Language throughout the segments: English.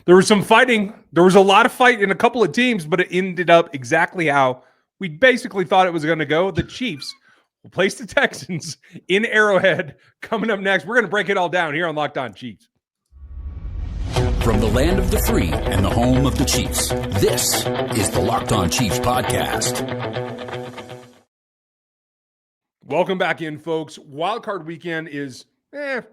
There was some fighting. There was a lot of fight in a couple of teams, but it ended up exactly how we basically thought it was going to go. The Chiefs will place the Texans in Arrowhead. Coming up next, we're going to break it all down here on Locked On Chiefs. From the land of the free and the home of the Chiefs, this is the Locked On Chiefs podcast. Welcome back in, folks. Wildcard weekend is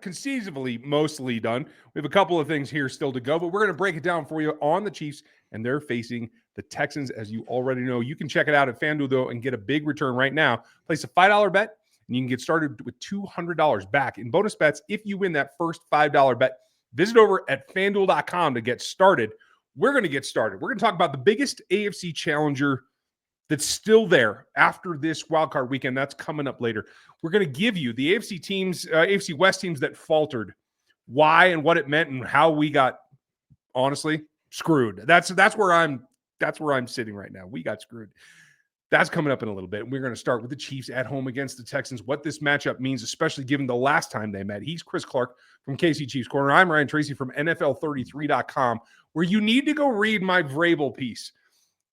conceivably mostly done. We have a couple of things here still to go, but we're going to break it down for you on the Chiefs, and they're facing the Texans, as you already know. You can check it out at FanDuel, though, and get a big return right now. Place a $5 bet, and you can get started with $200 back in bonus bets if you win that first $5 bet. Visit over at FanDuel.com to get started. We're going to get started. We're going to talk about the biggest AFC challenger that's still there after this wildcard weekend. That's coming up later. We're going to give you the AFC teams, AFC West teams that faltered, why and what it meant, and how we got, honestly, screwed. That's where I'm sitting right now. We got screwed. That's coming up in a little bit. We're going to start with the Chiefs at home against the Texans, what this matchup means, especially given the last time they met. He's Chris Clark from KC Chiefs Corner. I'm Ryan Tracy from NFL33.com, where you need to go read my Vrabel piece,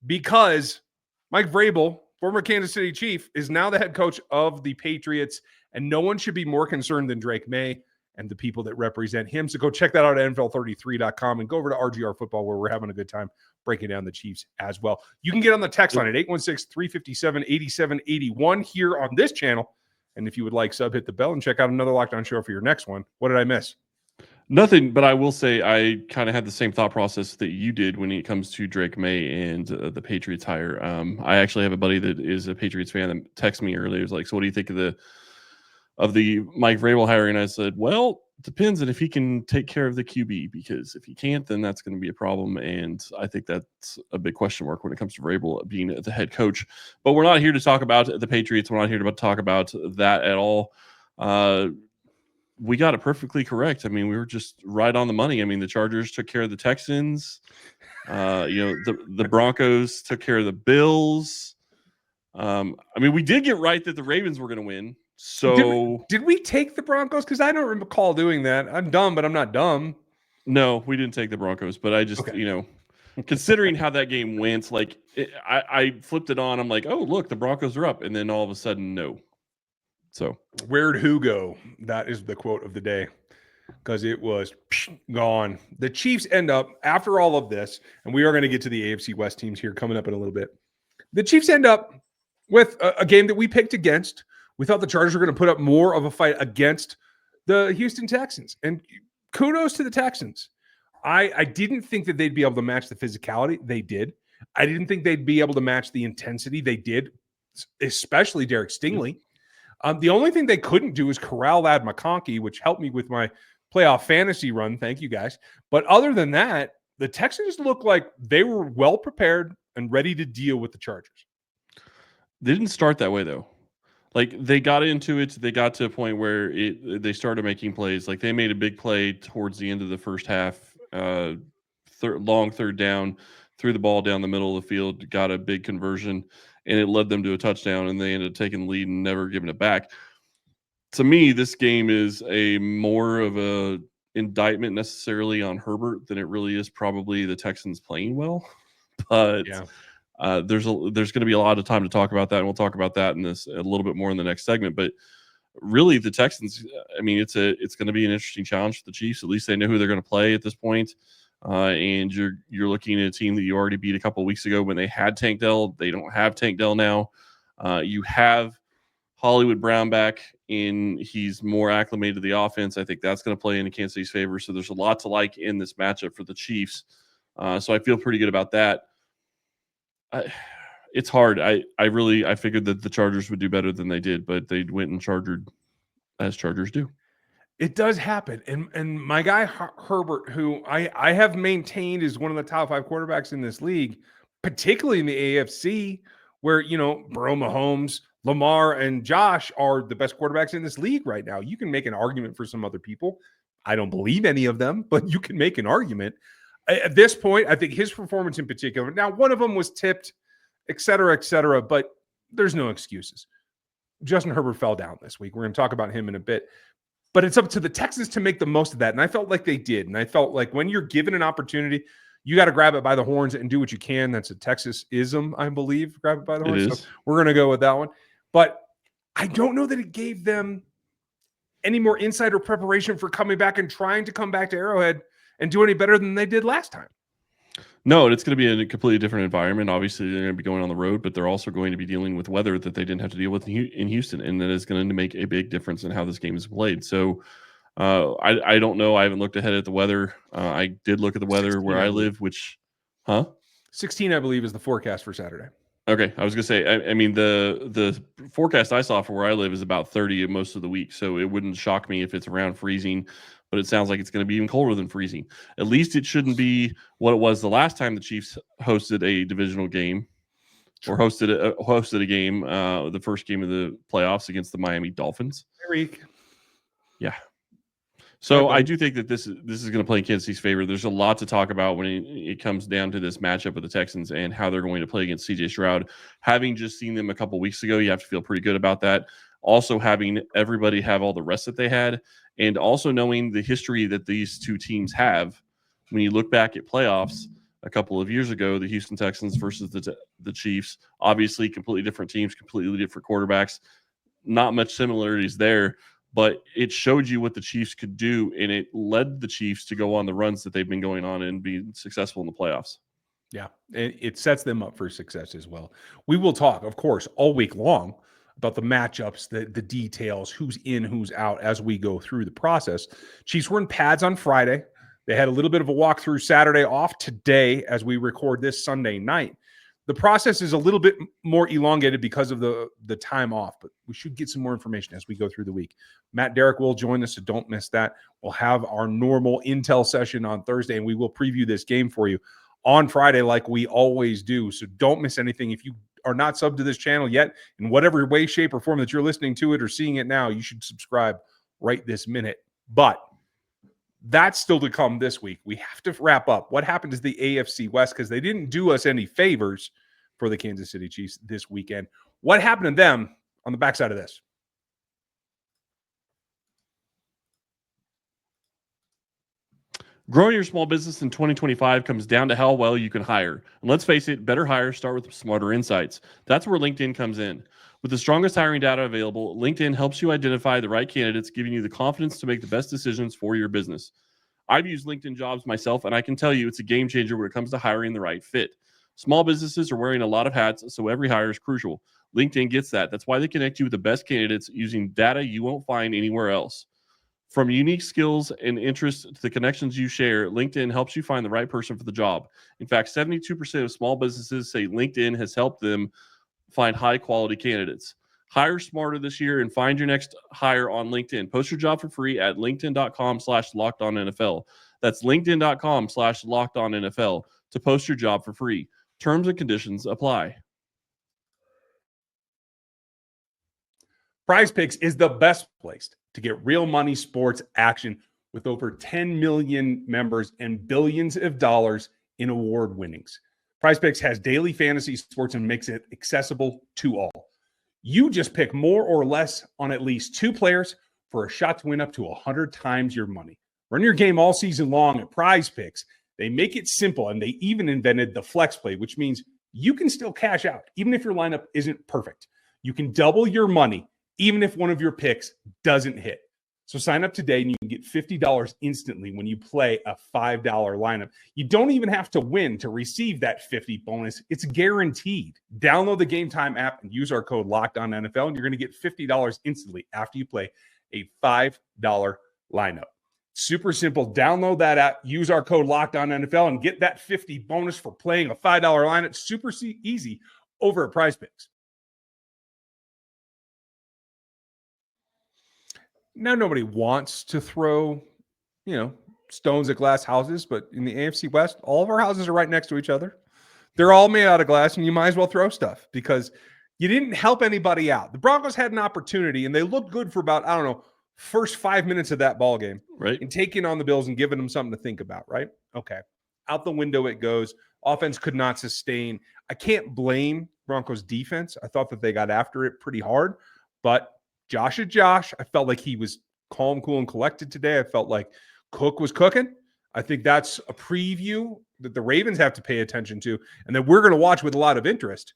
because Mike Vrabel, former Kansas City Chief, is now the head coach of the Patriots, and no one should be more concerned than Drake May and the people that represent him. So go check that out at NFL33.com and go over to RGR Football, where we're having a good time breaking down the Chiefs as well. You can get on the text line at 816-357-8781 here on this channel. And if you would like sub, hit the bell and check out another Locked On show for your next one. What did I miss? Nothing, but I will say I kind of had the same thought process that you did when it comes to Drake May and the Patriots hire. I actually have a buddy that is a Patriots fan that texted me earlier. He was like, so what do you think of the Mike Vrabel hiring? And I said, well, it depends on if he can take care of the QB, because if he can't, then that's going to be a problem. And I think that's a big question mark when it comes to Vrabel being the head coach. But we're not here to talk about the Patriots. We're not here to talk about that at all. We got it perfectly correct. I mean, we were just right on the money. I mean, the Chargers took care of the Texans. The Broncos took care of the Bills. I mean, we did get right that the Ravens were going to win. So did we take the Broncos? Because I don't recall doing that. I'm dumb, but I'm not dumb. No, we didn't take the Broncos. But I just, considering how that game went, like I flipped it on. I'm like, oh, look, the Broncos are up. And then all of a sudden, no. So where'd who go? That is the quote of the day, because it was gone. The Chiefs end up, after all of this, and we are going to get to the AFC West teams here coming up in a little bit. The Chiefs end up with a game that we picked against. We thought the Chargers were going to put up more of a fight against the Houston Texans. And kudos to the Texans. I didn't think that they'd be able to match the physicality. They did. I didn't think they'd be able to match the intensity. They did, especially Derek Stingley. The only thing they couldn't do is corral Lad McConkey, which helped me with my playoff fantasy run. Thank you, guys. But other than that, the Texans looked like they were well prepared and ready to deal with the Chargers. They didn't start that way, though. Like, they got into it. They got to a point where they started making plays. Like, they made a big play towards the end of the first half, long third down, threw the ball down the middle of the field, got a big conversion, and it led them to a touchdown, and they ended up taking the lead and never giving it back. To me, this game is a more of a indictment necessarily on Herbert than it really is probably the Texans playing well. But yeah. There's going to be a lot of time to talk about that, and we'll talk about that in this a little bit more in the next segment. But really, the Texans, I mean, it's going to be an interesting challenge for the Chiefs. At least they know who they're going to play at this point. And you're looking at a team that you already beat a couple of weeks ago when they had Tank Dell. They don't have Tank Dell now. You have Hollywood Brown back, and he's more acclimated to the offense. I think that's going to play into Kansas City's favor. So there's a lot to like in this matchup for the Chiefs. So I feel pretty good about that. It's hard. I figured that the Chargers would do better than they did, but they went and chargered as Chargers do. It does happen. And my guy Herbert, who I have maintained is one of the top 5 quarterbacks in this league, particularly in the AFC, where, Burrow, Mahomes, Lamar, and Josh are the best quarterbacks in this league right now. You can make an argument for some other people. I don't believe any of them, but you can make an argument. At this point, I think his performance in particular, now one of them was tipped, et cetera, but there's no excuses. Justin Herbert fell down this week. We're going to talk about him in a bit. But it's up to the Texans to make the most of that. And I felt like they did. And I felt like when you're given an opportunity, you got to grab it by the horns and do what you can. That's a Texas-ism, I believe. Grab it by the horns. So we're going to go with that one. But I don't know that it gave them any more insight or preparation for coming back and trying to come back to Arrowhead and do any better than they did last time. No, it's going to be a completely different environment. Obviously, they're going to be going on the road, but they're also going to be dealing with weather that they didn't have to deal with in Houston, and that is going to make a big difference in how this game is played. So I don't know. I haven't looked ahead at the weather. I did look at the weather where I live, which, 16, I believe, is the forecast for Saturday. Okay, I was going to say, I mean, the forecast I saw for where I live is about 30 most of the week, so it wouldn't shock me if it's around freezing, but it sounds like it's going to be even colder than freezing. At least it shouldn't be what it was the last time the Chiefs hosted a divisional game or hosted a game, the first game of the playoffs against the Miami Dolphins. Yeah. So I do think that this is going to play in Kansas City's favor. There's a lot to talk about when it comes down to this matchup with the Texans and how they're going to play against C.J. Stroud. Having just seen them a couple weeks ago, you have to feel pretty good about that. Also having everybody have all the rest that they had, and also knowing the history that these two teams have. When you look back at playoffs a couple of years ago, the Houston Texans versus the Chiefs, obviously completely different teams, completely different quarterbacks, not much similarities there. But it showed you what the Chiefs could do, and it led the Chiefs to go on the runs that they've been going on and be successful in the playoffs. Yeah, it sets them up for success as well. We will talk, of course, all week long about the matchups, the details, who's in, who's out as we go through the process. Chiefs were in pads on Friday. They had a little bit of a walkthrough Saturday, off today as we record this Sunday night. The process is a little bit more elongated because of the time off, but we should get some more information as we go through the week. Matt Derrick will join us, so don't miss that. We'll have our normal intel session on Thursday, and we will preview this game for you on Friday like we always do. So don't miss anything. If you are not subbed to this channel yet, in whatever way, shape, or form that you're listening to it or seeing it now, you should subscribe right this minute. But that's still to come this week. We have to wrap up. What happened is the AFC West, because they didn't do us any favors for the Kansas City Chiefs this weekend. What happened to them on the backside of this? Growing your small business in 2025 comes down to how well you can hire. And let's face it, better hires start with smarter insights. That's where LinkedIn comes in. With the strongest hiring data available, LinkedIn helps you identify the right candidates, giving you the confidence to make the best decisions for your business. I've used LinkedIn Jobs myself, and I can tell you it's a game changer when it comes to hiring the right fit. Small businesses are wearing a lot of hats, so every hire is crucial. LinkedIn gets that. That's why they connect you with the best candidates using data you won't find anywhere else. From unique skills and interests to the connections you share, LinkedIn helps you find the right person for the job. In fact, 72% of small businesses say LinkedIn has helped them find high-quality candidates. Hire smarter this year and find your next hire on LinkedIn. Post your job for free at linkedin.com/lockedonnfl. That's linkedin.com/lockedonnfl to post your job for free. Terms and conditions apply. Prize Picks is the best place to get real money sports action with over 10 million members and billions of dollars in award winnings. Prize Picks has daily fantasy sports and makes it accessible to all. You just pick more or less on at least two players for a shot to win up to 100 times your money. Run your game all season long at Prize Picks. They make it simple, and they even invented the flex play, which means you can still cash out even if your lineup isn't perfect. You can double your money even if one of your picks doesn't hit. So sign up today and you can get $50 instantly when you play a $5 lineup. You don't even have to win to receive that $50 bonus. It's guaranteed. Download the Game Time app and use our code LOCKEDONNFL, and you're going to get $50 instantly after you play a $5 lineup. Super simple. Download that app, use our code LOCKEDONNFL, and get that $50 bonus for playing a $5 lineup. Super easy over at Prize Picks. Now, nobody wants to throw, stones at glass houses, but in the AFC West, all of our houses are right next to each other. They're all made out of glass, and you might as well throw stuff because you didn't help anybody out. The Broncos had an opportunity, and they looked good for about, first 5 minutes of that ball game. Right. And taking on the Bills and giving them something to think about, right? Okay. Out the window it goes. Offense could not sustain. I can't blame Broncos defense. I thought that they got after it pretty hard, but Josh, I felt like he was calm, cool, and collected today. I felt like Cook was cooking. I think that's a preview that the Ravens have to pay attention to and that we're going to watch with a lot of interest.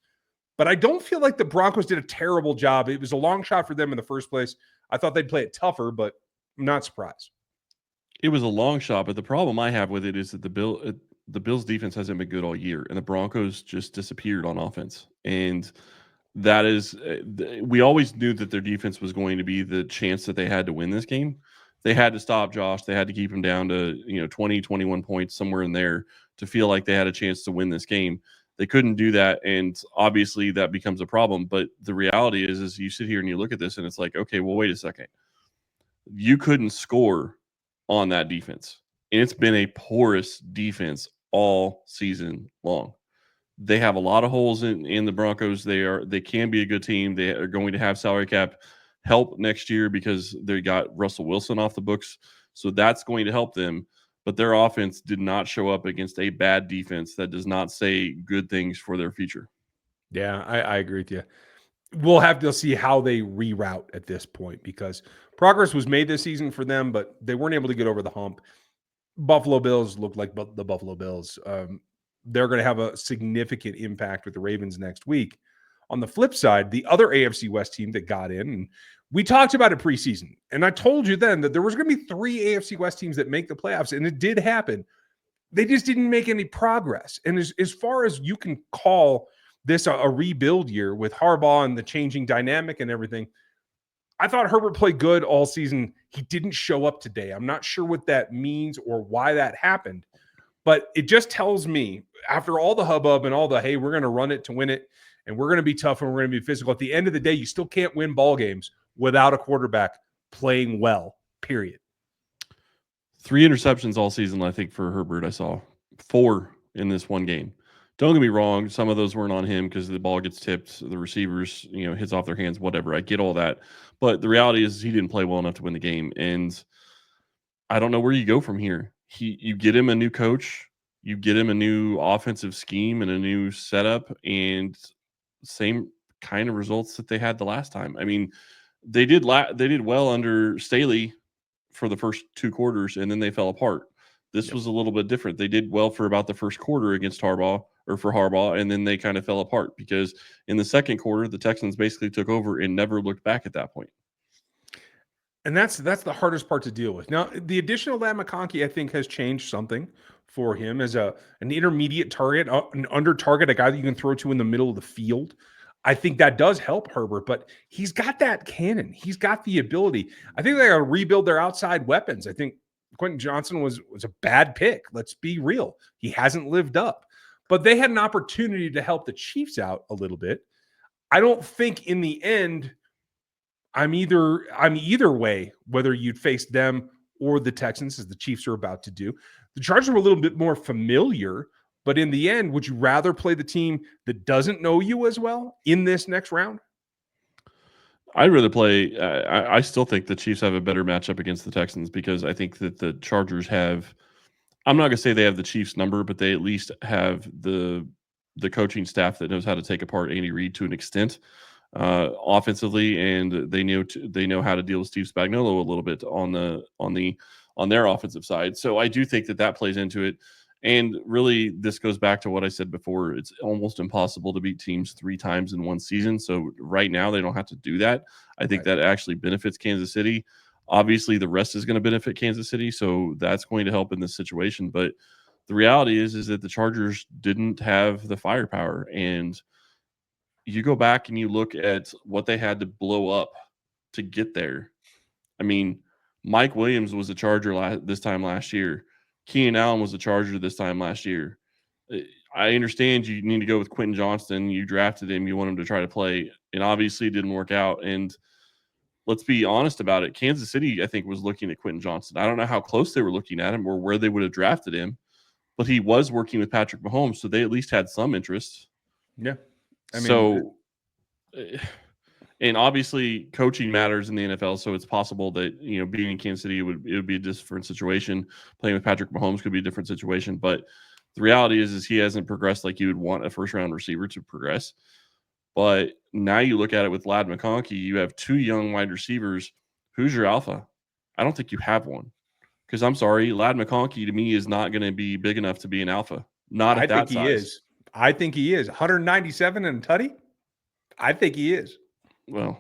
But I don't feel like the Broncos did a terrible job. It was a long shot for them in the first place. I thought they'd play it tougher, but I'm not surprised. It was a long shot, but the problem I have with it is that the Bills defense hasn't been good all year, and the Broncos just disappeared on offense. And that is, we always knew that their defense was going to be the chance that they had to win this game. They had to stop Josh. They had to keep him down to 20, 21 points, somewhere in there, to feel like they had a chance to win this game. They couldn't do that, and obviously that becomes a problem. But the reality is you sit here and you look at this, and it's like, okay, well, wait a second. You couldn't score on that defense, and it's been a porous defense all season long. They have a lot of holes in the Broncos. They can be a good team. They are going to have salary cap help next year because they got Russell Wilson off the books, so that's going to help them. But their offense did not show up against a bad defense that does not say good things for their future. Yeah, I agree with you. We'll have to see how they reroute at this point because progress was made this season for them, but they weren't able to get over the hump. Buffalo Bills look like the Buffalo Bills. They're going to have a significant impact with the Ravens next week. On the flip side, the other AFC West team that got in, and we talked about it preseason, and I told you then that there was going to be 3 AFC West teams that make the playoffs, and it did happen. They just didn't make any progress. And as far as you can call this a rebuild year with Harbaugh and the changing dynamic and everything, I thought Herbert played good all season. He didn't show up today. I'm not sure what that means or why that happened, but it just tells me after all the hubbub and all the, hey, we're going to run it to win it, and we're going to be tough and we're going to be physical. At the end of the day, you still can't win ball games without a quarterback playing well, period. 3 interceptions all season, I think, for Herbert. I saw 4 in this one game. Don't get me wrong. Some of those weren't on him because the ball gets tipped, the receivers, hits off their hands, whatever. I get all that. But the reality is he didn't play well enough to win the game. And I don't know where you go from here. You get him a new coach, you get him a new offensive scheme and a new setup, and same kind of results that they had the last time. I mean, they did well under Staley for the first 2 quarters, and then they fell apart. This was a little bit different. They did well for about the first quarter against Harbaugh, and then they kind of fell apart because in the second quarter, the Texans basically took over and never looked back at that point. And that's the hardest part to deal with. Now, the addition of Ladd McConkey, I think, has changed something for him as an intermediate target, an under target, a guy that you can throw to in the middle of the field. I think that does help Herbert, but he's got that cannon. He's got the ability. I think they got to rebuild their outside weapons. I think Quentin Johnson was a bad pick. Let's be real. He hasn't lived up. But they had an opportunity to help the Chiefs out a little bit. I don't think in the end I'm either way, whether you'd face them or the Texans, as the Chiefs are about to do. The Chargers were a little bit more familiar, but in the end, would you rather play the team that doesn't know you as well in this next round? I'd rather play. I still think the Chiefs have a better matchup against the Texans because I think that the Chargers have. I'm not going to say they have the Chiefs' number, but they at least have the coaching staff that knows how to take apart Andy Reid to an extent offensively, and they know how to deal with Steve Spagnuolo a little bit on their offensive side. So I do think that plays into it. And really, this goes back to what I said before. It's almost impossible to beat teams 3 times in one season. So right now, they don't have to do that. I think that actually benefits Kansas City. Obviously, the rest is going to benefit Kansas City, so that's going to help in this situation. But the reality is that the Chargers didn't have the firepower. And you go back and you look at what they had to blow up to get there. I mean, Mike Williams was a Charger this time last year. Keenan Allen was a Charger this time last year. I understand you need to go with Quentin Johnston. You drafted him. You want him to try to play. And obviously it didn't work out. And let's be honest about it. Kansas City, I think, was looking at Quentin Johnston. I don't know how close they were looking at him or where they would have drafted him. But he was working with Patrick Mahomes, so they at least had some interest. Yeah. I mean, and obviously coaching matters in the NFL, so it's possible that, being in Kansas City, it would be a different situation. Playing with Patrick Mahomes could be a different situation, but the reality is he hasn't progressed like you would want a first-round receiver to progress. But now you look at it with Ladd McConkey, you have 2 young wide receivers. Who's your alpha? I don't think you have one. Because I'm sorry, Ladd McConkey to me is not going to be big enough to be an alpha. Not at that size. He is. I think he is. 197 and tutty? I think he is. Well,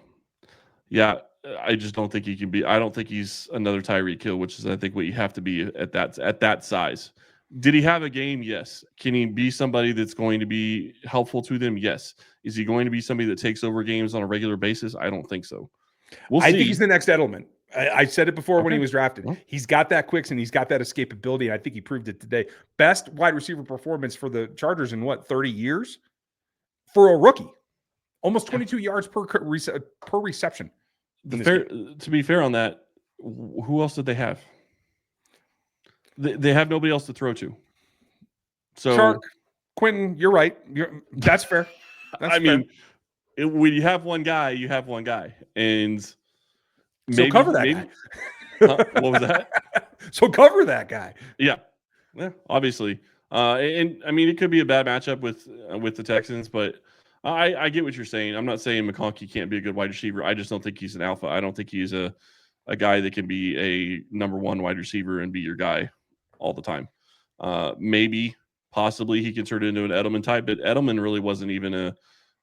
yeah, I just don't think he can be. I don't think he's another Tyreek Hill, which is I think what you have to be at that size. Did he have a game? Yes. Can he be somebody that's going to be helpful to them? Yes. Is he going to be somebody that takes over games on a regular basis? I don't think so. We'll see. I think he's the next Edelman. I said it before when he was drafted. Well, he's got that quicks and he's got that escapability, and I think he proved it today. Best wide receiver performance for the Chargers in 30 years? For a rookie. Almost 22 yards per reception. To be fair on that, who else did they have? They have nobody else to throw to. So Chark, Quentin, you're right. That's fair. That's fair. When you have one guy, you have one guy. And so cover that guy. What was that? So cover that guy. Yeah, obviously. And I mean, it could be a bad matchup with the Texans, but I get what you're saying. I'm not saying McConkey can't be a good wide receiver. I just don't think he's an alpha. I don't think he's a guy that can be a number one wide receiver and be your guy all the time. Maybe, possibly, he can turn into an Edelman type, but Edelman really wasn't even a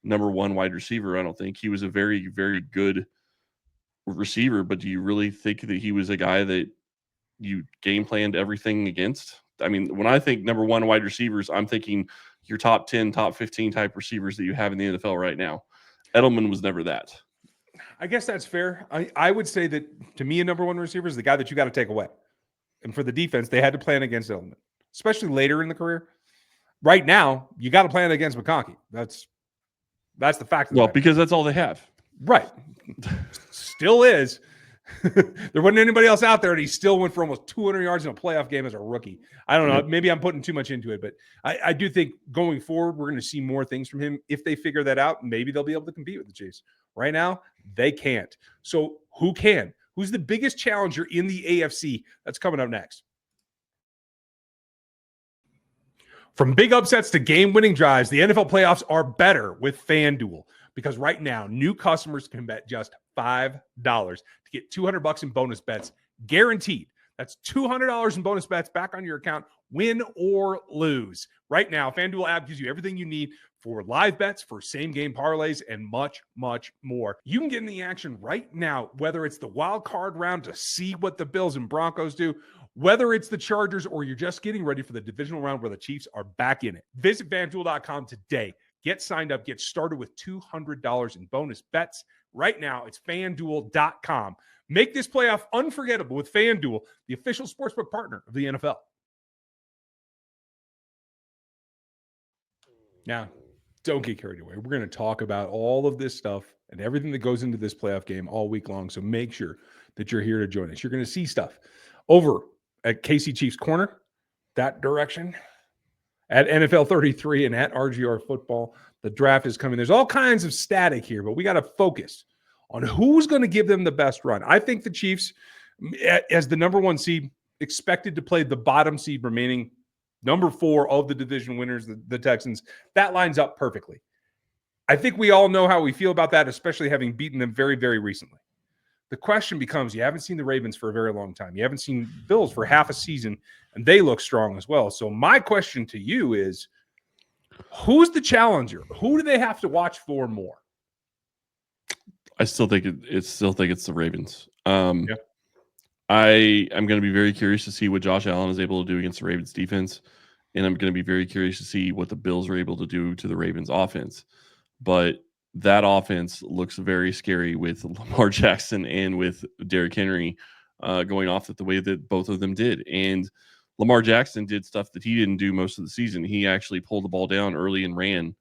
number one wide receiver. I don't think he was a very, very good receiver. But do you really think that he was a guy that you game planned everything against? I mean, when I think number one wide receivers, I'm thinking your top 10, top 15 type receivers that you have in the NFL right now. Edelman was never that. I guess that's fair. I would say that to me, a number one receiver is the guy that you got to take away. And for the defense, they had to plan against Edelman, especially later in the career. Right now, you got to plan against McConkey. That's the fact. Well, because that's all they have. Right. Still is. There wasn't anybody else out there, and he still went for almost 200 yards in a playoff game as a rookie. I don't know. Maybe I'm putting too much into it, but I do think going forward, we're going to see more things from him. If they figure that out, maybe they'll be able to compete with the Chiefs. Right now, they can't. So who can? Who's the biggest challenger in the AFC? That's coming up next. From big upsets to game-winning drives, the NFL playoffs are better with FanDuel. Because right now, new customers can bet just $5 to get $200 in bonus bets guaranteed. That's $200 in bonus bets back on your account, win or lose. Right now, FanDuel app gives you everything you need for live bets, for same-game parlays, and much, much more. You can get in the action right now, whether it's the wild card round to see what the Bills and Broncos do, whether it's the Chargers, or you're just getting ready for the divisional round where the Chiefs are back in it. Visit FanDuel.com today. Get signed up. Get started with $200 in bonus bets. Right now, it's FanDuel.com. Make this playoff unforgettable with FanDuel, the official sportsbook partner of the NFL. Now, don't get carried away. We're going to talk about all of this stuff and everything that goes into this playoff game all week long, so make sure that you're here to join us. You're going to see stuff over at KC Chiefs Corner, that direction, at NFL 33 and at RGR Football. The draft is coming. There's all kinds of static here, but we got to focus on who's going to give them the best run. I think the Chiefs, as the number one seed, expected to play the bottom seed remaining number 4 of the division winners, the Texans. That lines up perfectly. I think we all know how we feel about that, especially having beaten them very, very recently. The question becomes, you haven't seen the Ravens for a very long time. You haven't seen Bills for half a season, and they look strong as well. So my question to you is, who's the challenger? Who do they have to watch for more? I still think it's the Ravens. I'm going to be very curious to see what Josh Allen is able to do against the Ravens defense, and I'm going to be very curious to see what the Bills are able to do to the Ravens offense. But that offense looks very scary with Lamar Jackson and with Derrick Henry going off the way that both of them did. And Lamar Jackson did stuff that he didn't do most of the season. He actually pulled the ball down early and ran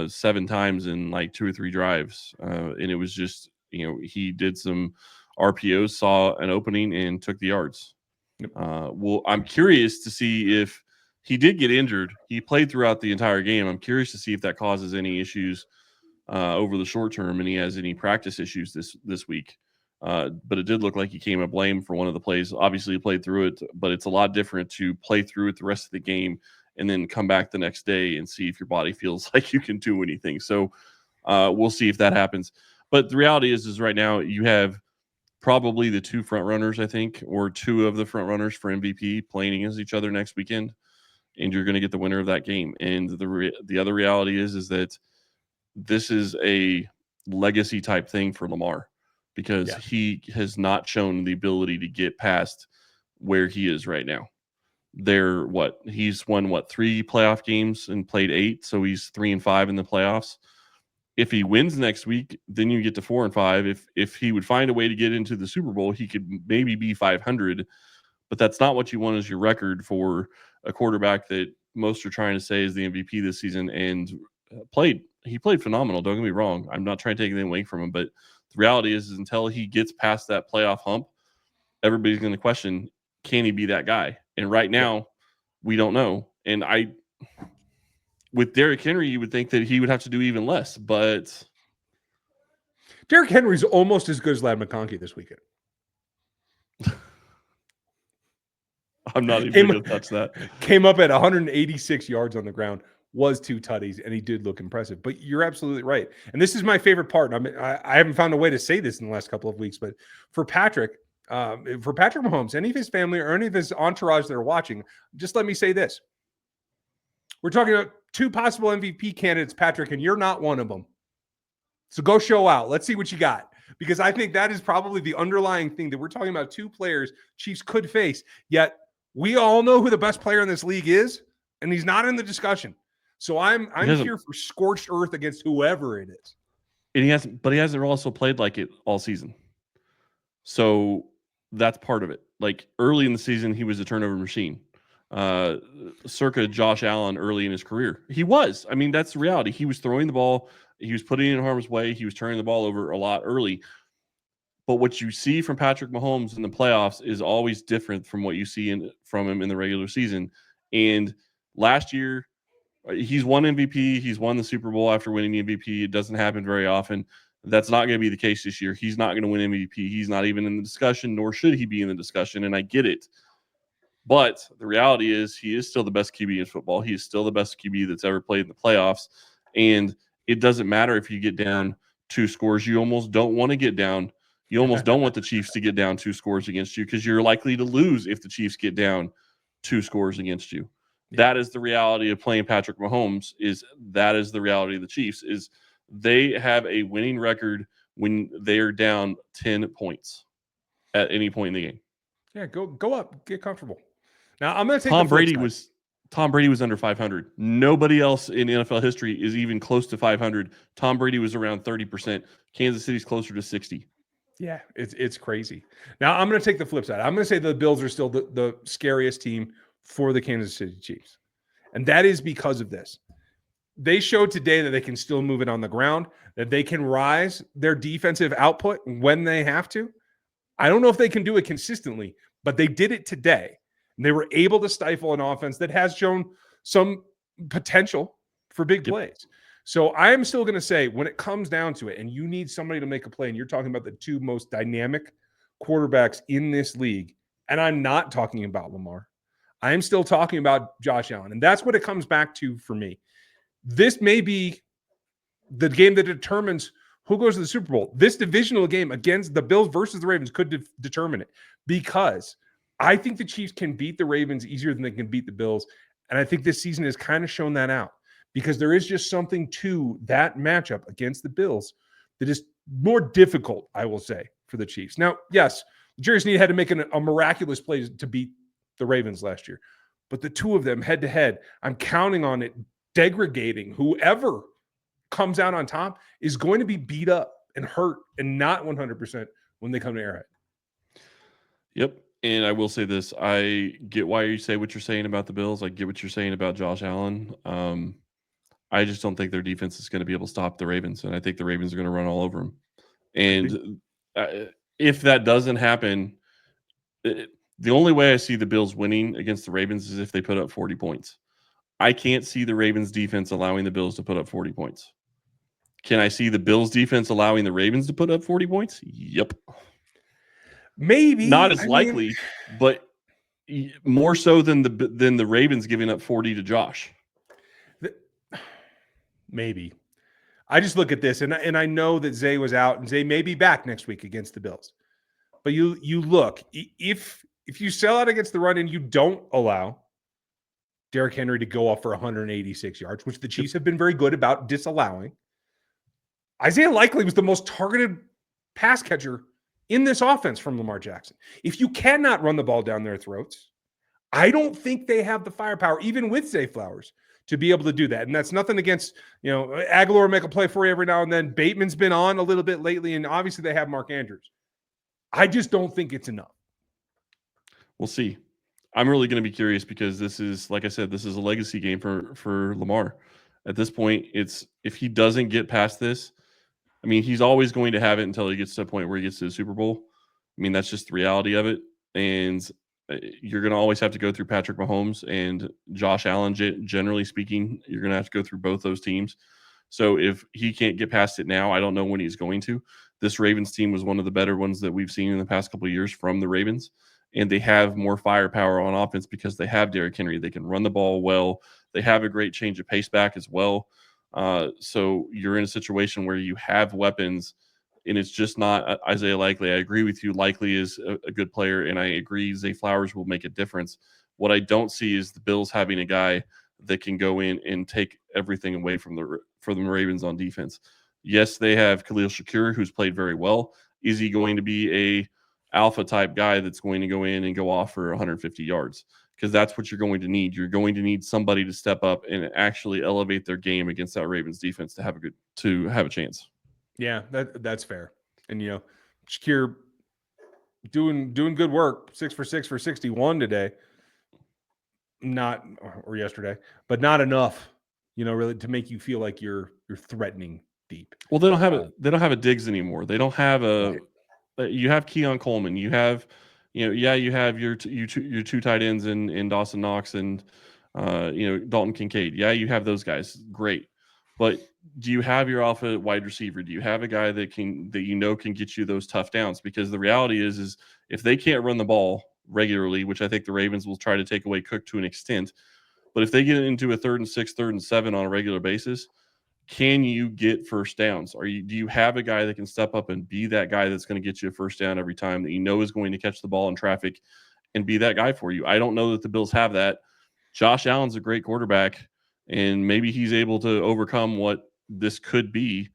7 times in like 2 or 3 drives. And it was just, he did some RPOs, saw an opening, and took the yards. Well, I'm curious to see if he did get injured. He played throughout the entire game. I'm curious to see if that causes any issues over the short term, and he has any practice issues this week. But it did look like he came up lame for one of the plays. Obviously, he played through it, but it's a lot different to play through it the rest of the game and then come back the next day and see if your body feels like you can do anything. So we'll see if that happens. But the reality is right now you have probably the two front runners, I think, or two of the front runners for MVP playing against each other next weekend, and you're going to get the winner of that game. And the other reality is that this is a legacy type thing for Lamar, because he has not shown the ability to get past where he is right now. He's won 3 playoff games and played 8, so he's 3-5 in the playoffs. If he wins next week, then you get to 4-5. If he would find a way to get into the Super Bowl, he could maybe be 500, but that's not what you want as your record for a quarterback that most are trying to say is the MVP this season, and he played phenomenal. Don't get me wrong. I'm not trying to take anything away from him, but the reality is until he gets past that playoff hump, everybody's going to question, can he be that guy? And right now, we don't know. And with Derrick Henry, you would think that he would have to do even less, but Derrick Henry's almost as good as Ladd McConkey this weekend. I'm not even going to touch that. Came up at 186 yards on the ground, was 2 tutties, and he did look impressive. But you're absolutely right. And this is my favorite part. I haven't found a way to say this in the last couple of weeks, but for Patrick Mahomes, any of his family or any of his entourage that are watching, just let me say this. We're talking about 2 possible MVP candidates, Patrick, and you're not one of them. So go show out. Let's see what you got. Because I think that is probably the underlying thing that we're talking about. 2 players Chiefs could face, yet we all know who the best player in this league is, and he's not in the discussion. So I'm here for scorched earth against whoever it is. And he hasn't also played like it all season. So that's part of it. Like early in the season, he was a turnover machine. Circa Josh Allen early in his career. He was. I mean, that's the reality. He was throwing the ball. He was putting it in harm's way. He was turning the ball over a lot early. But what you see from Patrick Mahomes in the playoffs is always different from what you see from him in the regular season. And last year, he's won MVP. He's won the Super Bowl after winning the MVP. It doesn't happen very often. That's not going to be the case this year. He's not going to win MVP. He's not even in the discussion, nor should he be in the discussion, and I get it. But the reality is he is still the best QB in football. He is still the best QB that's ever played in the playoffs. And it doesn't matter if you get down 2 scores. You almost don't want to get down. You almost don't want the Chiefs to get down 2 scores against you, because you're likely to lose if the Chiefs get down 2 scores against you. That is the reality of playing Patrick Mahomes. That is the reality of the Chiefs, is they have a winning record when they are down 10 points at any point in the game. Yeah, go up, get comfortable. Now I'm going to take Tom Brady was under 500. Nobody else in NFL history is even close to 500. Tom Brady was around 30%. Kansas City's closer to 60. Yeah, it's crazy. Now I'm going to take the flip side. I'm going to say the Bills are still the scariest team for the Kansas City Chiefs. And that is because of this. They showed today that they can still move it on the ground, that they can rise their defensive output when they have to. I don't know if they can do it consistently, but they did it today. And they were able to stifle an offense that has shown some potential for big plays. So I am still going to say, when it comes down to it, and you need somebody to make a play, and you're talking about the 2 most dynamic quarterbacks in this league, and I'm not talking about Lamar. I am still talking about Josh Allen. And that's what it comes back to for me. This may be the game that determines who goes to the Super Bowl. This divisional game against the Bills versus the Ravens could determine it, because I think the Chiefs can beat the Ravens easier than they can beat the Bills. And I think this season has kind of shown that out, because there is just something to that matchup against the Bills that is more difficult, I will say, for the Chiefs. Now, yes, Jerry Sneed had to make a miraculous play to beat the Ravens last year, but the 2 of them head to head, I'm counting on it degrading. Whoever comes out on top is going to be beat up and hurt and not 100% when they come to Arrowhead. Yep. And I will say this. I get why you say what you're saying about the Bills. I get what you're saying about Josh Allen. I just don't think their defense is going to be able to stop the Ravens, and I think the Ravens are going to run all over them. And if that doesn't happen, the only way I see the Bills winning against the Ravens is if they put up 40 points. I can't see the Ravens defense allowing the Bills to put up 40 points. Can I see the Bills defense allowing the Ravens to put up 40 points? Yep. Maybe. Not as likely, but more so than the Ravens giving up 40 to Josh. Maybe. I just look at this, and I know that Zay was out, and Zay may be back next week against the Bills. But you look, if you sell out against the run and you don't allow Derrick Henry to go off for 186 yards, which the Chiefs have been very good about disallowing, Isaiah Likely was the most targeted pass catcher in this offense from Lamar Jackson. If you cannot run the ball down their throats, I don't think they have the firepower, even with Zay Flowers, to be able to do that. And that's nothing against, Aguilar make a play for you every now and then. Bateman's been on a little bit lately, and obviously they have Mark Andrews. I just don't think it's enough. We'll see. I'm really going to be curious because this is, like I said, this is a legacy game for Lamar. At this point, it's if he doesn't get past this, I mean, he's always going to have it until he gets to a point where he gets to the Super Bowl. I mean, that's just the reality of it. And you're going to always have to go through Patrick Mahomes and Josh Allen. Generally speaking, you're going to have to go through both those teams. So if he can't get past it now, I don't know when he's going to. This Ravens team was one of the better ones that we've seen in the past couple of years from the Ravens. And they have more firepower on offense because they have Derrick Henry. They can run the ball well. They have a great change of pace back as well. So you're in a situation where you have weapons, and it's just not Isaiah Likely. I agree with you. Likely is a good player, and I agree Zay Flowers will make a difference. What I don't see is the Bills having a guy that can go in and take everything away from the Ravens on defense. Yes, they have Khalil Shakir, who's played very well. Is he going to be a alpha type guy that's going to go in and go off for 150 yards? Because that's what you're going to need. You're going to need somebody to step up and actually elevate their game against that Ravens defense to have a chance. Yeah, that's fair. And Shakir doing good work, 6 for 6 for 61 today. Or yesterday, but not enough, really to make you feel like you're threatening deep. Well, they don't have a Diggs anymore. They don't have you have Keon Coleman. You have, you have your two tight ends in Dawson Knox and Dalton Kincaid. Yeah, you have those guys. Great. But do you have your alpha wide receiver? Do you have a guy that can get you those tough downs? Because the reality is if they can't run the ball regularly, which I think the Ravens will try to take away Cook to an extent, but if they get into a 3rd and 6, 3rd and 7 on a regular basis, can you get first downs? Do you have a guy that can step up and be that guy that's going to get you a first down every time that is going to catch the ball in traffic and be that guy for you? I don't know that the Bills have that. Josh Allen's a great quarterback, and maybe he's able to overcome what this could be.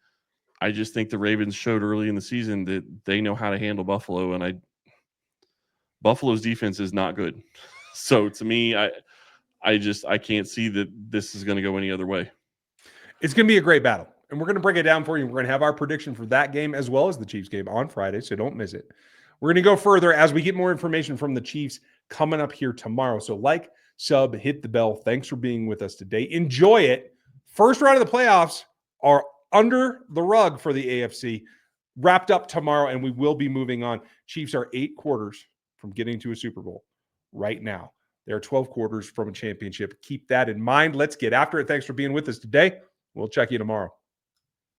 I just think the Ravens showed early in the season that they know how to handle Buffalo, and Buffalo's defense is not good. So to me, I can't see that this is going to go any other way. It's going to be a great battle, and we're going to break it down for you. We're going to have our prediction for that game as well as the Chiefs game on Friday, so don't miss it. We're going to go further as we get more information from the Chiefs coming up here tomorrow. So sub, hit the bell. Thanks for being with us today. Enjoy it. First round of the playoffs are under the rug for the AFC, wrapped up tomorrow, and we will be moving on. Chiefs are 8 quarters from getting to a Super Bowl right now. They're 12 quarters from a championship. Keep that in mind. Let's get after it. Thanks for being with us today. We'll check you tomorrow.